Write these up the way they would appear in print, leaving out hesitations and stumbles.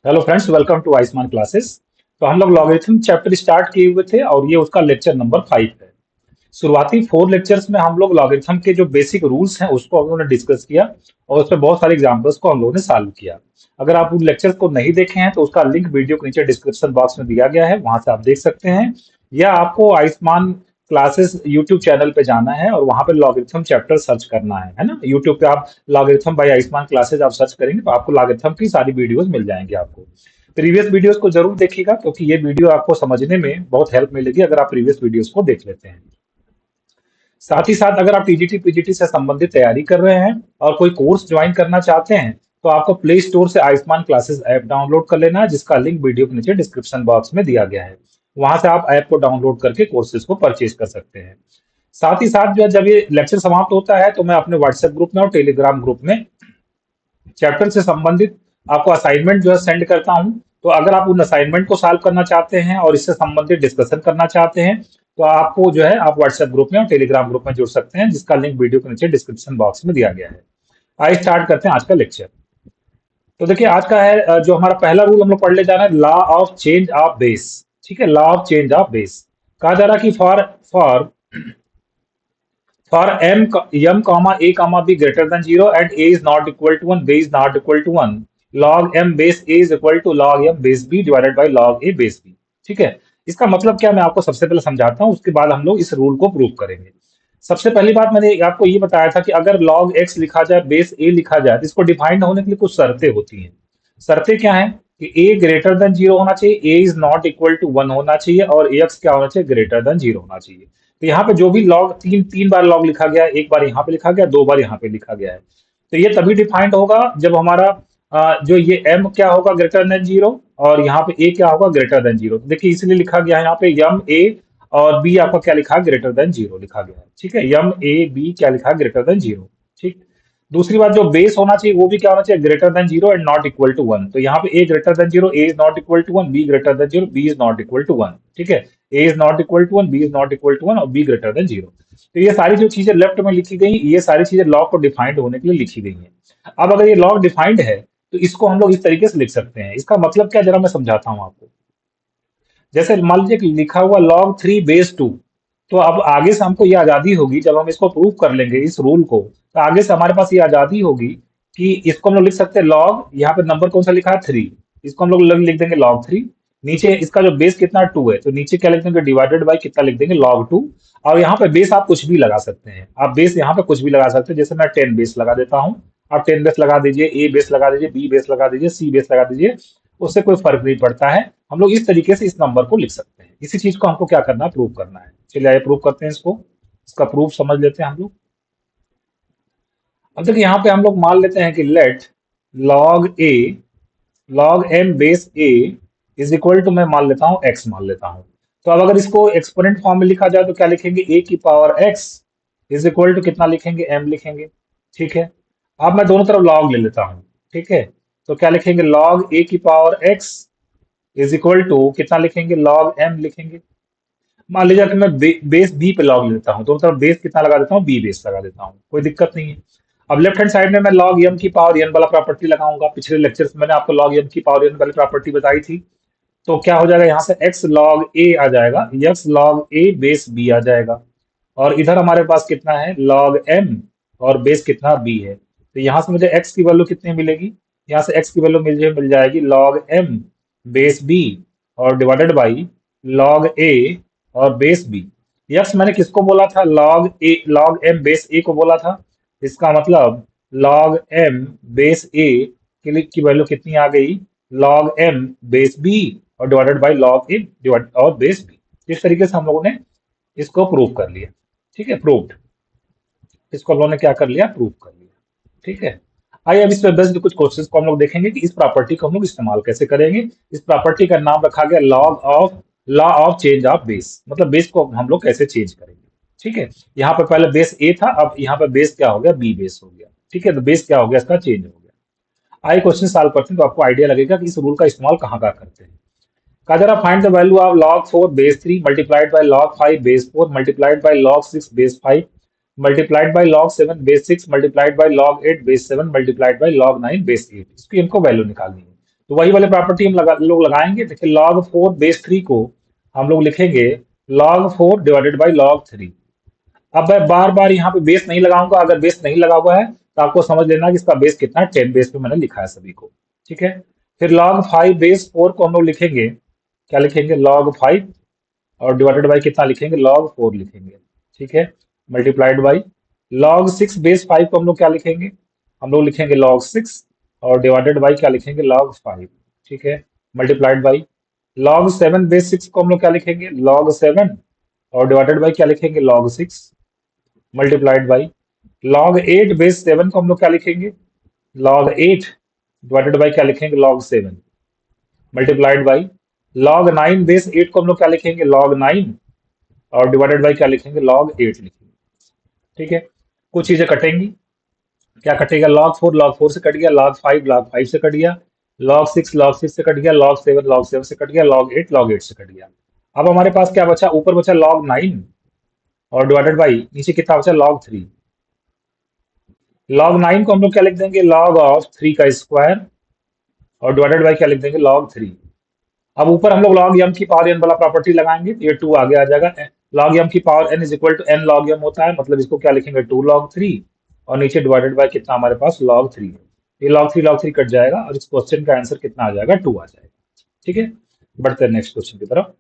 Hello friends, welcome to Ayushman classes. तो हम लोग लॉगरिथम चैप्टर स्टार्ट किए हुए थे और ये उसका लेक्चर नंबर 5 है। शुरुआती 4 लेक्चर्स में हम लोग लॉगरिथम के जो बेसिक रूल्स हैं उसको हम लोगों ने डिस्कस किया और उसमें बहुत सारे एग्जांपल्स को हम लोगों ने सॉल्व किया। अगर आप उन लेक्चर्स को नहीं देखे हैं तो उसका लिंक वीडियो के नीचे डिस्क्रिप्शन बॉक्स में दिया गया है, वहां से आप देख सकते हैं। या आपको आयुष्मान क्लासेस यूट्यूब चैनल पे जाना है और वहां पे लॉगरिथम चैप्टर सर्च करना है ना। यूट्यूब पे आप लॉगरिथम बाय आयुष्मान क्लासेस आप सर्च करेंगे तो आपको लॉगरिथम की सारी वीडियोस मिल जाएंगी। आपको प्रीवियस वीडियोस को जरूर देखिएगा क्योंकि ये वीडियो आपको समझने में बहुत हेल्प मिलेगी अगर आप प्रीवियस वीडियोस को देख लेते हैं। साथ ही साथ अगर आप टीजीटी पीजीटी से संबंधित तैयारी कर रहे हैं और कोई कोर्स ज्वाइन करना चाहते हैं तो आपको प्ले स्टोर से आयुष्मान क्लासेस ऐप डाउनलोड कर लेना है, जिसका लिंक वीडियो के नीचे डिस्क्रिप्शन बॉक्स में दिया गया है। वहां से आप ऐप को डाउनलोड करके कोर्सेज को परचेज कर सकते हैं। साथ ही साथ जो है, जब ये लेक्चर समाप्त होता है तो मैं अपने व्हाट्सएप ग्रुप में और टेलीग्राम ग्रुप में चैप्टर से संबंधित आपको असाइनमेंट जो है सेंड करता हूं। तो अगर आप उन असाइनमेंट को सॉल्व करना चाहते हैं और इससे संबंधित डिस्कशन करना चाहते हैं तो आपको जो है आप व्हाट्सएप ग्रुप में और टेलीग्राम ग्रुप में जुड़ सकते हैं, जिसका लिंक वीडियो के नीचे डिस्क्रिप्शन बॉक्स में दिया गया है। आइए स्टार्ट करते हैं आज का लेक्चर। तो देखिए आज का है जो हमारा पहला रूल हम लोग पढ़ ले जा रहे हैं, law of change of base. ठीक है, law of change of base. कहा जा रहा कि for m comma a comma b greater than 0 and a is not equal to 1, b is not equal to 1, log m base a is equal to log m base b divided by log a base b। ठीक है, इसका मतलब क्या, मैं आपको सबसे पहले समझाता हूं, उसके बाद हम लोग इस रूल को प्रूव करेंगे। सबसे पहली बात मैंने आपको ये बताया था कि अगर log x लिखा जाए, बेस a लिखा जाए, तो इसको डिफाइंड होने के लिए कुछ शर्तें होती हैं। शर्तें क्या है कि a ग्रेटर देन 0 होना चाहिए, a is not equal to 1 होना चाहिए और x क्या होना चाहिए, ग्रेटर देन 0 होना चाहिए। तो यहाँ पे जो भी लॉग तीन तीन बार लॉग लिखा गया है, एक बार यहाँ पे लिखा गया, दो बार यहाँ पे लिखा गया है, तो ये तभी डिफाइंड होगा जब हमारा जो ये m क्या होगा, ग्रेटर देन 0 और यहाँ पे a क्या होगा, ग्रेटर देन 0। तो देखिए इसलिए लिखा गया है यहाँ पे m a और b आपका क्या लिखा है, ग्रेटर देन 0 लिखा गया है। ठीक है, m a b क्या लिखा है, ग्रेटर देन 0। ठीक। दूसरी बात, जो बेस होना चाहिए वो भी क्या होना चाहिए, greater than 0 and not equal to 1। तो यहाँ पे a greater than 0, a is not equal to 1, b greater than 0, b is not equal to 1। ठीक है, a is not equal to 1, b is not equal to 1 और b greater than 0। तो ये सारी जो चीजें लेफ्ट में लिखी गई, ये सारी चीजें लॉग को डिफाइंड होने के लिए लिखी गई हैं। अब अगर ये लॉग डिफाइंड है तो इसको हम लोग इस तरीके से लिख सकते हैं। इसका मतलब क्या, जरा मैं समझाता हूँ आपको। जैसे मान लीजिए कि लिखा हुआ log 3 बेस 2, तो अब आगे से हमको ये आजादी होगी, जब हम इसको प्रूव कर लेंगे इस रूल को, तो आगे से हमारे पास ये आजादी होगी कि इसको हम लोग लिख सकते हैं लॉग, यहाँ पे नंबर कौन सा लिखा है 3, इसको हम लोग लिख देंगे log 3। नीचे इसका जो बेस कितना 2 है तो नीचे क्या लिख देंगे, डिवाइडेड बाई कितना लिख देंगे, log 2। और यहाँ पे बेस आप कुछ भी लगा सकते हैं, आप बेस यहाँ पे कुछ भी लगा सकते हैं। जैसे मैं 10 बेस लगा देता हूँ, आप 10 बेस लगा दीजिए, ए बेस लगा दीजिए, बी बेस लगा दीजिए, सी बेस लगा दीजिए, उससे कोई फर्क नहीं पड़ता है। हम लोग इस तरीके से इस नंबर को लिख सकते हैं। इसी चीज को हमको क्या करना है, प्रूव करना है। चलिए आइए प्रूव करते हैं इसको। इसका प्रूफ समझ लेते हैं हम लोग। अब देखिए यहाँ पे हम लोग मान लेते हैं कि let log a log m base a is equal to, मैं मान लेता हूँ x मान लेता हूँ। तो अब अगर इसको एक्सपोनेंट फॉर्म में लिखा जाए तो क्या लिखेंगे, a की power x is equal to कितना लिखेंगे, m लिखेंगे। ठीक है, अब मैं दोनों तरफ log ले लेता हूँ। ठीक है, तो क्या लिखेंगे, log a की power x is equal to कितना लिखेंगे, log m लिखेंगे। मान लीजिए कि मैं बेस बी पे लॉग लेता हूँ, दोनों तरफ बेस कितना लगा देता हूँ, बी बेस लगा देता हूँ, कोई दिक्कत नहीं है। अब लेफ्ट हैंड साइड में मैं लॉग एम की पावर एन वाला प्रॉपर्टी लगाऊंगा। पिछले लेक्चर्स में मैंने आपको लॉग एम की पावर एन वाली प्रॉपर्टी बताई थी। तो क्या हो जाएगा, यहाँ से एक्स लॉग ए आ जाएगा, एक्स लॉग ए बेस बी आ जाएगा। और इधर हमारे पास कितना है, लॉग एम और बेस कितना बी है। तो यहाँ से मुझे एक्स की वैल्यू कितनी मिलेगी, यहाँ से एक्स की वैल्यू मुझे मिल जाएगी लॉग एम बेस बी और डिवाइडेड बाई लॉग ए और बेस बी। यस, मैंने किसको बोला था, log A, log M base ए को बोला था। इसका मतलब लॉग एम बेस ए की वैल्यू कितनी आ गई, लॉग एम बेस बी और divided by log A divide और बेस बी। इस तरीके से हम लोगों ने इसको प्रूव कर लिया। ठीक है, प्रूव्ड। इसको हम लोगों ने क्या कर लिया, प्रूव कर लिया। ठीक है, आइए अब इस पे बेस्ड कुछ क्वेश्चंस को हम लोग देखेंगे कि इस प्रॉपर्टी को हम लोग इस्तेमाल कैसे करेंगे। इस प्रॉपर्टी का नाम रखा गया law of change of base, मतलब बेस को हम लोग कैसे चेंज करेंगे। ठीक है, यहाँ पे पहले बेस ए था, अब यहाँ पे बेस क्या हो गया, बी बेस हो गया। ठीक है, तो बेस क्या हो गया, इसका चेंज हो गया। आइए क्वेश्चन सॉल्व करते हैं तो आपको आइडिया लगेगा कि इस रूल का इस्तेमाल कहाँ कहाँ करते हैं। कहा जरा find the value of log 4 base 3 multiplied by log 5 base 4 multiplied by log 6 base 5 multiplied by log 7 base 6 multiplied by log 8 base 7 multiplied by log 9 base 8। इसकी हमको वैल्यू निकालनी है। तो वही वाले प्रॉपर्टी हम लोग लगाएंगे। देखिए लॉग 4 बेस 3 को हम लोग लिखेंगे log 4 डिवाइडेड बाई log 3। अब मैं बार बार यहाँ पे बेस नहीं लगाऊंगा, अगर बेस नहीं लगा हुआ है तो आपको समझ लेना कि इसका बेस कितना है, 10 बेस पे मैंने लिखा है सभी को। ठीक है, फिर log 5 बेस 4 को हम लोग लिखेंगे, क्या लिखेंगे, log 5 और डिवाइडेड बाई कितना लिखेंगे, log 4 लिखेंगे। ठीक है, मल्टीप्लाइड बाई log 6 बेस 5 को हम लोग क्या लिखेंगे, हम लोग लिखेंगे log 6 और डिवाइडेड बाई क्या लिखेंगे, log 5। ठीक है, मल्टीप्लाइड बाई log 7 बेस 6 को हम लोग क्या लिखेंगे, log 7 और डिवाइडेड बाई क्या लिखेंगे, log 6। Multiplied by log 8 base 7 को हम लोग क्या लिखेंगे, log 8 डिवाइडेड बाई क्या लिखेंगे, log 7। Multiplied by log 9 base 8 को हम लोग क्या लिखेंगे, log 9 और डिवाइडेड बाई क्या लिखेंगे, log 8 लिखेंगे। ठीक है, कुछ चीजें कटेंगी, क्या कटेगा, log 4 से कट गया, log 5 से कट गया, log 6 से कट गया, log 7 से कट गया, log 8 से कट गया। अब हमारे पास क्या बचा, ऊपर बचा log 9 और डिवाइडेड बाई नीचे कितना बचा, log 3। log 9 को हम लोग क्या लिख देंगे, log ऑफ 3 का स्क्वायर और डिवाइडेड बाई क्या लिख देंगे, log 3। अब ऊपर हम लोग log m की पावर n वाला प्रॉपर्टी लगाएंगे तो ये 2 आगे आ जाएगा। log m की power n is equal to n log m होता है, मतलब इसको क्या लिखेंगे, 2 log 3 और नीचे डिवाइडेड बाय कितना हमारे पास, log 3 है। ये log 3 कट जाएगा और इस क्वेश्चन का आंसर कितना आ जाएगा, 2 आ जाएगा। ठीक है, बढ़ते हैं नेक्स्ट क्वेश्चन की तरफ।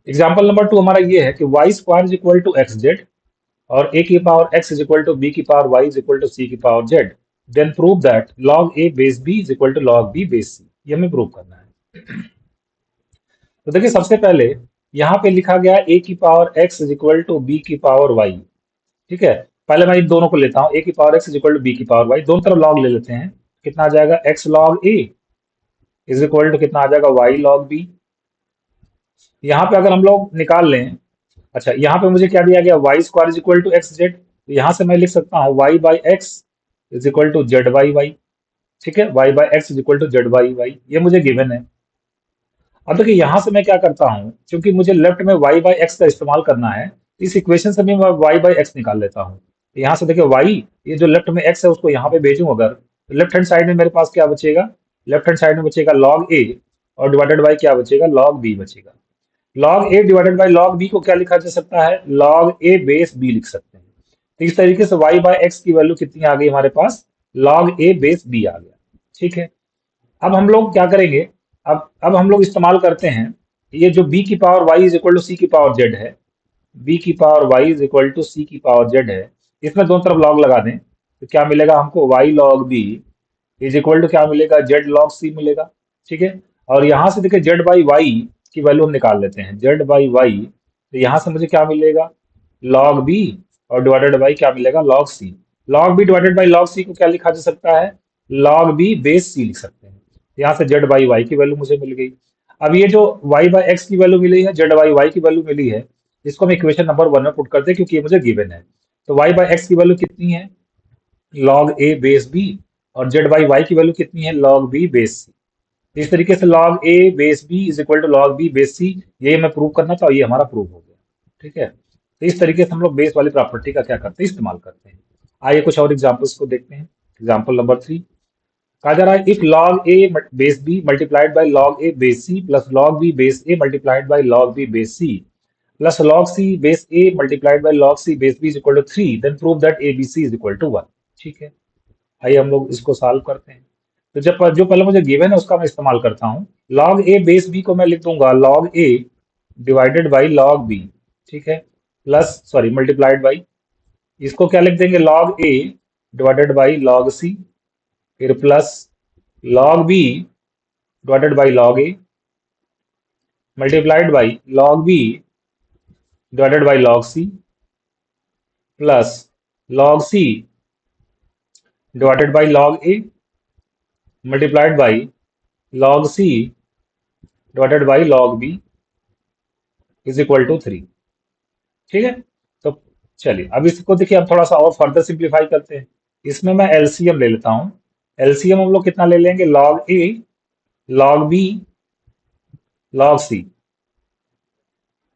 एग्जाम्पल नंबर 2 हमारा ये है कि Y square is equal to X Z और a की power x is equal to b की power y is equal to c की power z। Then prove that log a base b is equal to log b base c। ये हमें prove करना है। तो देखिए सबसे पहले यहाँ पे लिखा गया a की power x is equal to b की पावर y। ठीक है, पहले मैं इन दोनों को लेता हूँ, a की power x is equal to b की पावर y, दोनों तरफ लॉग ले लेते हैं। कितना आ जाएगा, x log a is equal to कितना आ जाएगा, y log b। यहाँ पे अगर हम लोग निकाल लें, अच्छा यहाँ पे मुझे क्या दिया गया, Y square is equal to X Z, तो यहाँ से मैं लिख सकता हूँ Y by X is equal to Z by Y. ठीक है, Y by X is equal to Z by Y, ये मुझे गिवन है। अब देखिए यहाँ से मैं क्या करता हूँ, क्योंकि मुझे लेफ्ट में वाई बाई एक्स का इस्तेमाल करना है, इस इक्वेशन से भी मैं वाई बाई एक्स निकाल लेता हूँ। यहाँ से देखिए वाई, ये जो लेफ्ट में एक्स है उसको यहाँ पे भेजूं अगर, तो लेफ्ट हैंड साइड में मेरे पास क्या बचेगा, लेफ्ट हैंड साइड में बचेगा log a और डिवाइडेड बाई क्या बचेगा, log b बचेगा। log a divided by log b को क्या लिखा जा सकता है, log a बेस b लिख सकते हैं। तो इस तरीके से y बाय एक्स की वैल्यू कितनी आ गई हमारे पास, log a बेस b आ गया। ठीक है, अब हम लोग क्या करेंगे, अब हम लोग इस्तेमाल करते हैं, ये जो b की power y is equal to c की पावर z है, b की power y is equal to c की पावर z है, इसमें दोनों तरफ लॉग लगा दें तो क्या मिलेगा हमको, y log b is equal to क्या मिलेगा, z log c मिलेगा। ठीक है, और यहाँ से देखिए z बाई वाई की वैल्यू हम निकाल लेते हैं, z बाई वाई, तो यहाँ से मुझे क्या मिलेगा, log b और डिवाइडेड बाई क्या मिलेगा, log c। log b divided by log c को क्या लिखा जा सकता है, log b बेस c लिख सकते हैं। यहाँ से z बाई वाई की वैल्यू मुझे मिल गई। अब ये जो y बाई एक्स की वैल्यू मिली है, z बाई वाई की वैल्यू मिली है, इसको हम इक्वेशन नंबर 1 में पुट करते हैं क्योंकि ये मुझे गिवन है। तो y बाई एक्स की वैल्यू कितनी है, log a बेस b और z बाई वाई की वैल्यू कितनी है, log b बेस c। इस तरीके से log a base b is equal to log b base c, ये मैं प्रूव करना था और ये हमारा प्रूव हो गया। ठीक है, तो इस तरीके से हम लोग बेस वाली प्रॉपर्टी का क्या करते हैं, इस्तेमाल करते हैं। आइए कुछ और एग्जांपल्स को देखते हैं। एग्जांपल नंबर 3 कहा जा रहा है, if log a base b multiplied by log a base c plus log b base a multiplied by log b base c plus log c base a multiplied by log c base b is equal to 3, then prove that abc is equal to 1। ठीक है, आइए हम लोग इसको solve करते हैं। तो जब जो पहले मुझे गिवन है उसका मैं इस्तेमाल करता हूँ। log a बेस b को मैं लिख दूंगा log a divided by log b। ठीक है, प्लस सॉरी मल्टीप्लाइड बाई, इसको क्या लिख देंगे, log a divided by log c, फिर plus log b divided by log a multiplied by log b divided by log c plus log c divided by log a multiplied by log c divided by log b is equal to 3। ठीक है, तो चलिए अब इसको देखिए, अब थोड़ा सा और फर्दर सिंप्लीफाई करते हैं। इसमें मैं एलसीएम ले लेता हूँ। एलसीएम हम लोग कितना ले लेंगे, log a log b log c,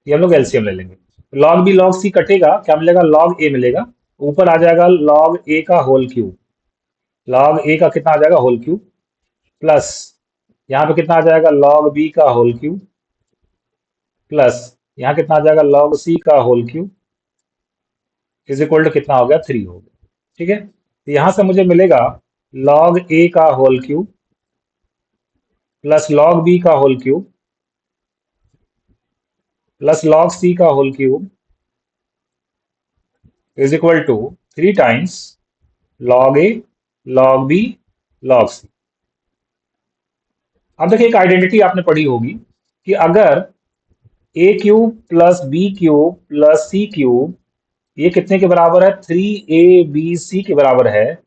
ये हम लोग एलसीएम ले लेंगे। log b log c कटेगा, क्या मिलेगा, log a मिलेगा, ऊपर आ जाएगा log a का होल क्यूब, log a का कितना आ जाएगा, होल क्यूब। प्लस यहाँ पे कितना आ जाएगा लॉग बी का होल क्यूब, प्लस यहाँ कितना आ जाएगा लॉग सी का whole cube is equal to कितना हो गया 3 हो गया। ठीक है, तो यहाँ से मुझे मिलेगा लॉग ए का whole cube plus log B का whole cube plus log C का whole cube is equal to 3 times log A log B log C. अब देखिए एक आइडेंटिटी आपने पढ़ी होगी कि अगर A cube plus B cube plus C cube ये कितने के बराबर है 3ab के बराबर है,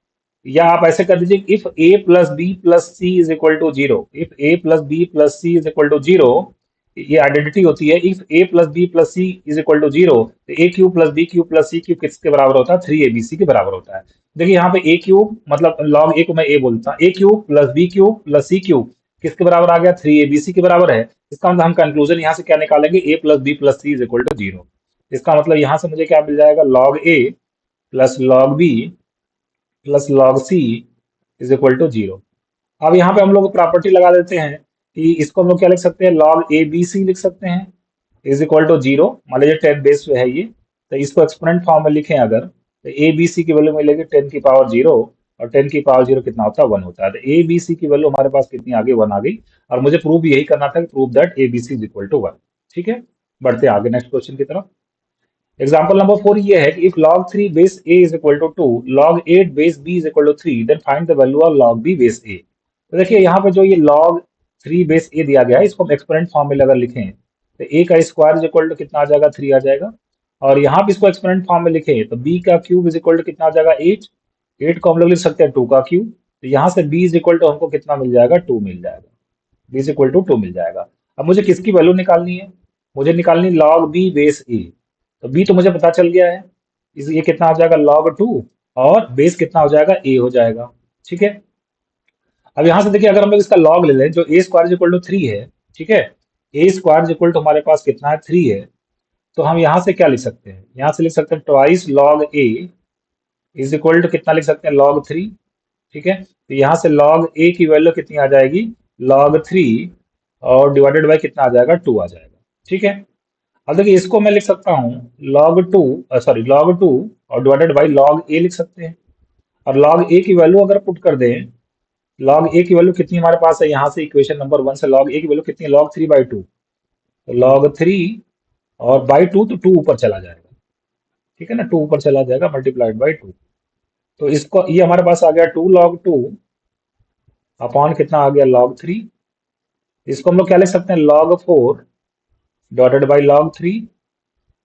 या आप ऐसे कर दीजिए if a plus B plus C is equal to zero, if a plus B plus C is equal to zero, ये आइडेंटिटी होती है if a plus B plus C is equal to zero, तो a cube plus B cube plus C cube किसके बराबर होता है 3abc के बराबर होता है। देखिए यहाँ पे a क्यूब मतलब लॉग a को मैं a बोलता हूँ, a cube plus B cube plus C cube किसके बराबर आ गया 3abc के बराबर है। इसका मतलब हम कंक्लूजन यहाँ से क्या निकालेंगे a plus B plus C is equal to zero. इसका मतलब यहाँ से मुझे क्या मिल जाएगा log A plus log B plus log C is equal to zero. अब यहाँ पे हम लोग प्रॉपर्टी लगा देते हैं कि इसको हम लोग क्या लिख सकते हैं लॉग ए बी सी लिख सकते हैं इज इक्वल टू जीरो। मान लीजिए 10 बेस पे है ये, तो इसको एक्सपोनेंट फॉर्म में लिखें अगर, तो ए बी सी की वैल्यू मिलेगी 10 की पावर जीरो, और 10 की पावर जीरो कितना होता है 1 होता है। तो ए बी सी की वैल्यू हमारे पास कितनी आ गई 1 आ गई, और मुझे प्रूव यही करना था कि prove that A B C is equal to 1। ठीक है, बढ़ते हैं आगे नेक्स्ट क्वेश्चन की तरफ। एग्जाम्पल नंबर 4 ये है कि if log 3 base a is equal to 2 log 8 base b is equal to 3 then find the value of log b base a। तो देखिए यहाँ पे जो ये log 3 बेस a दिया गया है इसको हम एक्सपोनेंट फॉर्म में अगर लिखें तो a का स्क्वायर इज इक्वल टू कितना आ जाएगा 3 आ जाएगा, और यहाँ पे इसको एक्सपोनेंट फॉर्म में लिखें तो b का क्यूब इज इक्वल टू कितना आ जाएगा 8, 8 को हम लोग लिख सकते हैं 2 का क्यूब, तो यहाँ से b इज इक्वल टू हमको कितना मिल जाएगा 2 मिल जाएगा, b इज इक्वल टू 2 मिल जाएगा। अब मुझे किसकी वैल्यू निकालनी है, मुझे निकालनी log b बेस a। तो b तो मुझे पता चल गया है, इस ये कितना आ जाएगा log 2, और बेस कितना हो जाएगा a हो जाएगा। ठीक है, अब यहां से देखिए अगर हम लोग इसका log ले लें जो a स्क्वायर इक्वल टू 3 है, ठीक है, a स्क्वायर इक्वल टू हमारे पास कितना है 3 है, तो हम यहाँ से क्या लिख सकते हैं, यहाँ से लिख सकते हैं twice log a is equal to कितना लिख सकते हैं log 3। ठीक है, तो यहाँ से log a की वैल्यू कितनी आ जाएगी log 3, और डिवाइडेड बाय कितना आ जाएगा 2 आ जाएगा। ठीक है, अब देखिए इसको मैं लिख सकता हूँ log 2 सॉरी log 2 और डिवाइडेड बाई log a लिख सकते हैं, और log a की वैल्यू अगर पुट कर दें, log a की वैल्यू कितनी हमारे पास है यहाँ से इक्वेशन नंबर 1 से log a की वैल्यू कितनी है log 3/2, तो log 3 और बाई 2 तो 2 ऊपर चला जाएगा, ठीक है ना, 2 ऊपर चला जाएगा मल्टीप्लाइड बाई 2, तो इसको ये हमारे पास आ गया 2 log 2 अपॉन कितना आ गया log 3, इसको हम लोग क्या लिख सकते हैं log 4 डिवाइडेड बाई log 3,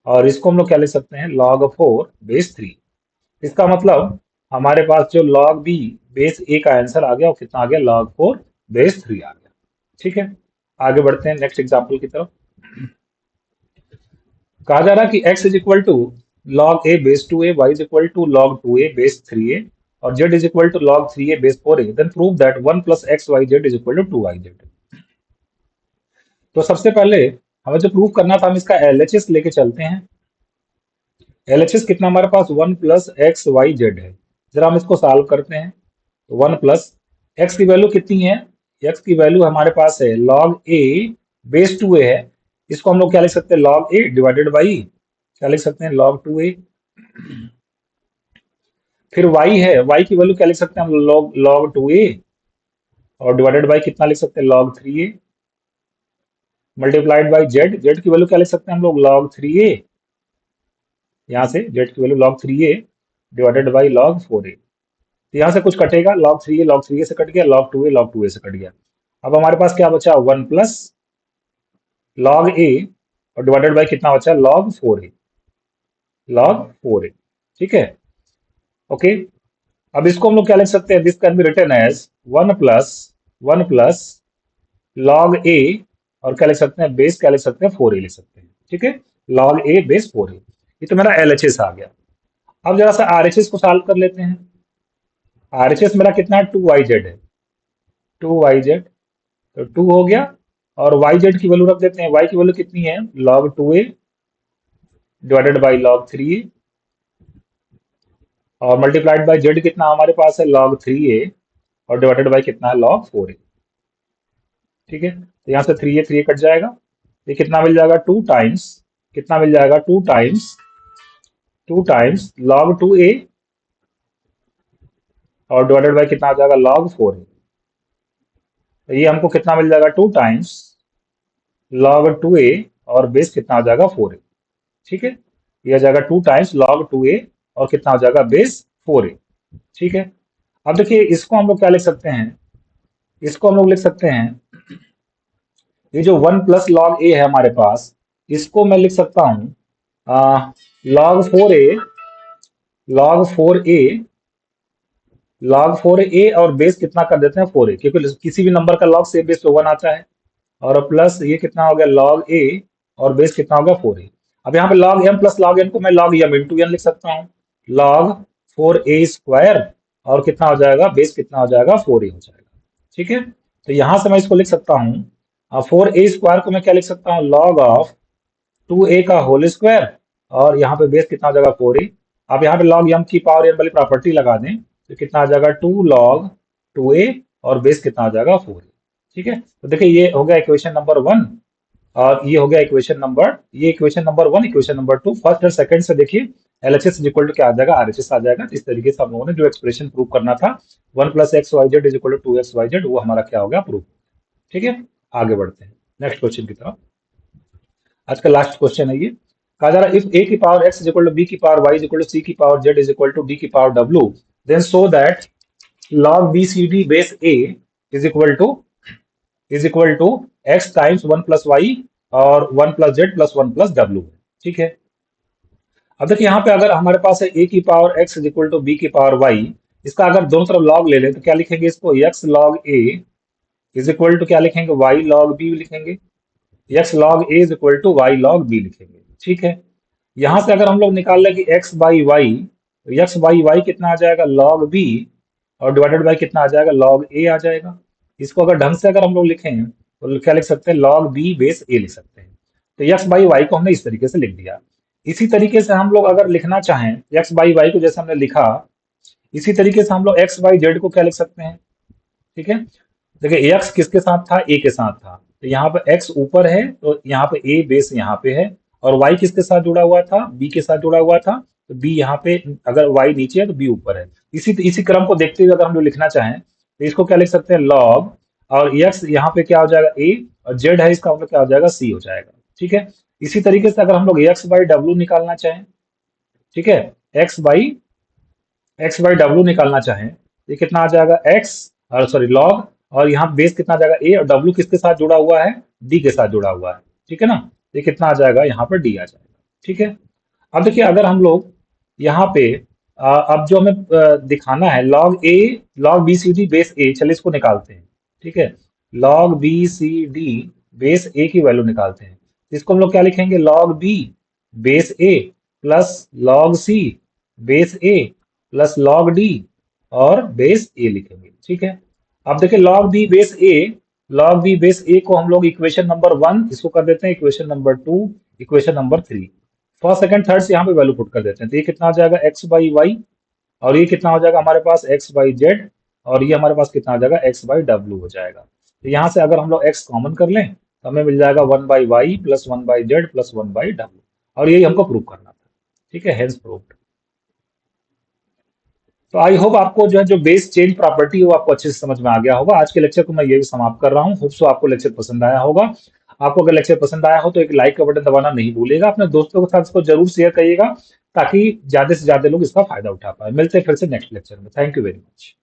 और इसको हम लोग क्या लिख सकते हैं log 4 बेस 3। इसका मतलब हमारे पास जो log b बेस a का आंसर आ गया वो कितना आ गया log 4 बेस 3 आ गया। ठीक है, आगे बढ़ते हैं नेक्स्ट एग्जांपल की तरफ। कहा जा रहा है कि x is equal to log a base 2a, y is equal to log 2a base 3a, और z is equal to log 3a base 4a, then prove that 1 plus X Y Z is equal to 2yz। तो सबसे पहले हमें जो prove करना था हम इसका LHS लेके चलते हैं। LHS कितना हमारे पास 1 प्लस एक्स वाई जेड है, जरा हम इसको सॉल्व करते हैं। तो 1 प्लस एक्स की वैल्यू कितनी है, एक्स की वैल्यू हमारे पास है log a बेस 2a है, इसको हम लोग क्या लिख सकते हैं log a डिवाइडेड बाई क्या लिख सकते हैं log 2a। फिर y है, y की वैल्यू क्या लिख सकते हैं हम log 2a, और डिवाइडेड बाई कितना लिख सकते हैं log 3a, multiplied by z, z की वैल्यू क्या लिख सकते हैं हम लोग log 3a, यहाँ से z की value log 3a divided by log 4a, तो यहाँ से कुछ कटेगा log 3a से कट गया, log 2a से कट गया। अब हमारे पास क्या बचा 1 प्लस log a और डिवाइडेड बाई कितना बचा log 4a। ठीक है, ओके, अब इसको हम लोग क्या लिख सकते हैं, this can be written as 1 plus log a, और क्या लिख सकते हैं बेस क्या लिख सकते हैं 4a लिख सकते हैं। ठीक है, log a बेस 4a, ये तो मेरा LHS आ गया। अब जरा सा RHS को सॉल्व कर लेते हैं। RHS मेरा कितना है 2yz है, 2yz, तो 2 हो गया, और yz की वैल्यू रख देते हैं, y की वैल्यू कितनी है log 2a divided by log 3a, और मल्टीप्लाइड बाई z कितना हमारे पास है log 3a, और डिवाइडेड बाई कितना है log 4a। ठीक है, तो यहाँ से 3a कट जाएगा, ये कितना मिल जाएगा, टू टाइम्स, कितना मिल जाएगा, टू टाइम्स लॉग 2a और डिवाइडेड बाय कितना आ जाएगा, लॉग 4a। तो ये हमको कितना मिल जाएगा, टू टाइम्स लॉग 2a और बेस कितना आ जाएगा, 4a। ठीक है, ये आ जाएगा टू टाइम्स लॉग 2a और कितना हो जाएगा, बेस 4a। ठीक है, अब देखिए इसको हम लोग क्या लिख सकते हैं, इसको हम लोग लिख सकते हैं, ये जो 1 प्लस लॉग ए है हमारे पास, इसको मैं लिख सकता हूँ लॉग 4a लॉग 4a और बेस कितना कर देते हैं, 4a, क्योंकि किसी भी नंबर का लॉग से बेस तो 1 आता है, और प्लस ये कितना हो गया, लॉग ए और बेस कितना हो गया, 4a। अब यहाँ पे log M plus log N को मैं लॉग एम इंटू एन लिख सकता हूँ, लॉग 4a² और कितना हो जाएगा, बेस कितना हो जाएगा, 4a हो जाएगा। ठीक है, तो यहाँ से मैं इसको लिख सकता हूँ, 4a² को मैं क्या लिख सकता हूँ, लॉग ऑफ 2a का होल स्क्वायर और यहाँ पे बेस कितना हो जाएगा, 4a। अब यहाँ पे लॉग एम की पावर एन वाली प्रॉपर्टी लगा दें तो कितना आ जाएगा, 2 log 2a और बेस कितना आ जाएगा, 4a। ठीक है, तो देखिए ये हो गया इक्वेशन नंबर 1 और ये हो गया equation number 1, equation number 2, first और सेकंड से देखिए LHS इज इक्वल टू क्या आ जाएगा, RHS आ जाएगा। तो इस तरीके से हम लोगों ने जो एक्सप्रेशन प्रूव करना था 1 + xyz is equal to 2xyz, वो हमारा क्या हो गया, प्रूव। ठीक है, आगे बढ़ते हैं नेक्स्ट क्वेश्चन की तरफ। आज का लास्ट क्वेश्चन है ये, कहा जा रहा है इफ a की power x is equal to b की power y is equal to c की power z is equal to d की power w, then show that log b c d base a is equal to x times 1 + y और 1 + z plus 1 + w। ठीक है, अब देखिए यहाँ पे अगर हमारे पास है a की power x is equal to b की पावर y, इसका अगर दोनों तरफ लॉग ले लें तो क्या लिखेंगे, इसको x log a is equal to क्या लिखेंगे, y log b लिखेंगे, x log a is equal to y log b लिखेंगे। ठीक है, यहां से अगर हम लोग निकाल लें कि x बाई वाई, तो x बाई वाई कितना आ जाएगा, log b और डिवाइडेड बाई कितना आ जाएगा, log a आ जाएगा। इसको अगर ढंग से अगर हम लोग लिखें तो क्या लिख सकते हैं, log b बेस a लिख सकते हैं। तो x बाई वाई को हमने इस तरीके से लिख दिया। इसी तरीके से हम लोग अगर लिखना चाहें x बाई वाई को जैसे हमने लिखा, इसी तरीके से हम लोग x बाई जेड को क्या लिख सकते हैं। ठीक है, देखिए x किसके साथ था, a के साथ था, तो यहाँ पे x ऊपर है तो यहाँ पे a बेस यहाँ पे है, और y किसके साथ जुड़ा हुआ था, b के साथ जुड़ा हुआ था, तो b यहाँ पे, अगर y नीचे है तो b ऊपर है। इसी क्रम को देखते हुए अगर हम लोग लिखना चाहें तो इसको क्या लिख सकते हैं, log, और x यहाँ पे क्या हो जाएगा, a, और z है इसका मतलब क्या हो जाएगा, c हो जाएगा। ठीक है, इसी तरीके से अगर हम लोग x बाई डब्ल्यू निकालना चाहें, ठीक है, x बाई डब्ल्यू निकालना चाहें, ये कितना आ जाएगा, x और सॉरी लॉग, और यहाँ बेस कितना आ जाएगा, a, और w किसके साथ जुड़ा हुआ है, d के साथ जुड़ा हुआ है। ठीक है ना, ये कितना आ जाएगा, यहाँ पर d आ जाएगा। ठीक है, अब देखिए अगर हम लोग यहाँ पे अब जो हमें दिखाना है log B C D base a, चलिए इसको निकालते हैं। ठीक है, log B C D base a की वैल्यू निकालते हैं, इसको हम लोग क्या लिखेंगे, log b base a plus log c base a plus log D और बेस ए लिखेंगे। ठीक है, अब देखिए लॉग बी बेस ए को हम लोग इक्वेशन नंबर 1 इसको कर देते हैं, equation number 2, equation number 3, first second third से यहाँ पे वैल्यू पुट कर देते हैं, तो ये कितना आ जाएगा, एक्स बाई वाई, और ये कितना हो जाएगा हमारे पास, एक्स बाई जेड, और ये हमारे पास कितना आ जाएगा, एक्स बाई डब्ल्यू हो जाएगा। तो यहाँ से अगर हम लोग एक्स कॉमन कर लें तो हमें मिल जाएगा 1/y plus 1/z plus 1/w, और यही हमको प्रूव करना था। ठीक है, हेंस प्रूव्ड। तो आई होप आपको जो है जो बेस चेंज प्रॉपर्टी है वो आपको अच्छे से समझ में आ गया होगा। आज के लेक्चर को मैं ये भी समाप्त कर रहा हूँ, होप सो आपको लेक्चर पसंद आया होगा। आपको अगर लेक्चर पसंद आया हो तो एक लाइक का बटन दबाना नहीं भूलिएगा, अपने दोस्तों के साथ इसको जरूर शेयर करिएगा ताकि ज्यादा से ज्यादा लोग इसका फायदा उठा पाए। मिलते हैं फिर से नेक्स्ट लेक्चर में। Thank you very much.